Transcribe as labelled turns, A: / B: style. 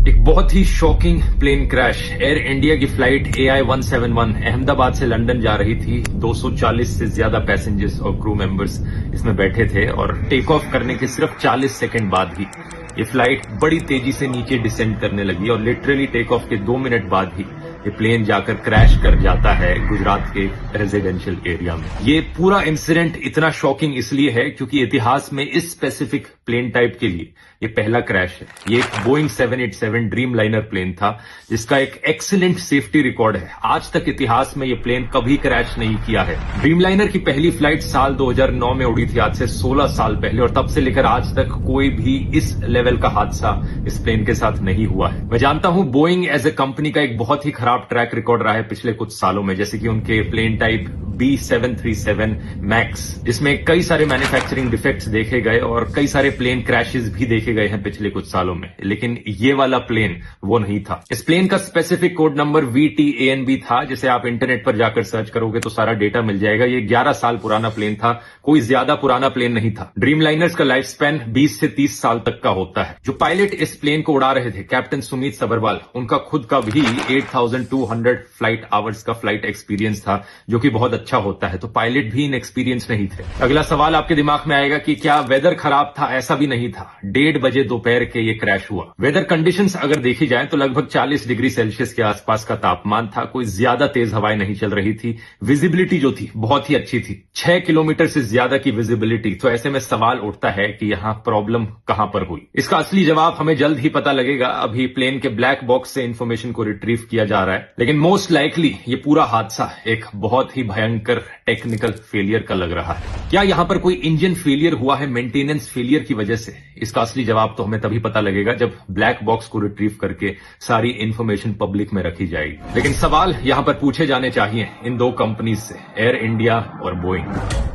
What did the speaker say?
A: एक बहुत ही shocking plane crash. Air India की फ्लाइट AI-171 अहमदाबाद से लंदन जा रही थी। 240 से ज्यादा पैसेंजर्स और क्रू मेंबर्स इसमें बैठे थे और टेक ऑफ करने के सिर्फ 40 सेकंड बाद ही ये फ्लाइट बड़ी तेजी से नीचे डिसेंड करने लगी और लिटरली टेक ऑफ के 2 मिनट बाद ही ये प्लेन जाकर क्रैश कर जाता है गुजरात के रेजिडेंशियल एरिया में। ये पूरा इंसिडेंट इतना शॉकिंग इसलिए है क्योंकि इतिहास में इस स्पेसिफिक प्लेन टाइप के लिए ये पहला क्रैश है। ये एक बोइंग 787 ड्रीम लाइनर प्लेन था जिसका एक एक्सीलेंट सेफ्टी रिकॉर्ड है। आज तक इतिहास में ये प्लेन कभी क्रैश नहीं किया है। ड्रीम लाइनर की पहली फ्लाइट साल 2009 में उड़ी थी, आज से 16 साल पहले, और तब से लेकर आज तक कोई भी इस लेवल का हादसा इस प्लेन के साथ नहीं हुआ है। मैं जानता हूं बोइंग एज ए कंपनी का एक बहुत ही खराब ट्रैक रिकॉर्ड रहा है पिछले कुछ सालों में, जैसे कि उनके प्लेन टाइप B737 मैक्स, जिसमें कई सारे मैन्युफैक्चरिंग डिफेक्ट्स देखे गए और कई सारे प्लेन क्रैशेस भी देखे गए हैं पिछले कुछ सालों में, लेकिन ये वाला प्लेन वो नहीं था। इस प्लेन का स्पेसिफिक कोड नंबर VTANB था, जिसे आप इंटरनेट पर जाकर सर्च करोगे तो सारा डेटा मिल जाएगा। ये 11 साल पुराना प्लेन था, कोई ज्यादा पुराना प्लेन नहीं था। ड्रीम लाइनर्स का लाइफ स्पैन 20 से 30 साल तक का होता है। जो पायलट इस प्लेन को उड़ा रहे थे, कैप्टन सुमित सबरवाल, उनका खुद का भी 8200 फ्लाइट आवर्स का फ्लाइट एक्सपीरियंस था, जो कि बहुत अच्छा होता है, तो पायलट भी इनएक्सपीरियंस नहीं थे। अगला सवाल आपके दिमाग में आएगा कि क्या वेदर खराब था? ऐसा भी नहीं था। 1:30 बजे दोपहर के ये क्रैश हुआ। वेदर कंडीशंस अगर देखी जाए तो लगभग 40 डिग्री सेल्सियस के आसपास का तापमान था। कोई ज्यादा तेज हवाएं नहीं चल रही थी। विजिबिलिटी जो थी बहुत ही अच्छी थी, 6 किलोमीटर से ज्यादा की विजिबिलिटी। तो ऐसे में सवाल उठता है कि यहां प्रॉब्लम कहां पर हुई। इसका असली जवाब हमें जल्द ही पता लगेगा। अभी प्लेन के ब्लैक बॉक्स से इंफॉर्मेशन को रिट्रीव किया जा रहा है, लेकिन मोस्ट लाइकली ये पूरा हादसा एक बहुत ही भयंकर टेक्निकल फेलियर का लग रहा है। क्या यहां पर कोई इंजन फेलियर हुआ है मेंटेनेंस फेलियर की वजह से? इसका असली जवाब तो हमें तभी पता लगेगा जब ब्लैक बॉक्स को रिट्रीव करके सारी इंफॉर्मेशन पब्लिक में रखी जाएगी। लेकिन सवाल यहां पर पूछे जाने चाहिए इन दो कंपनीज से, एयर इंडिया और बोइंग।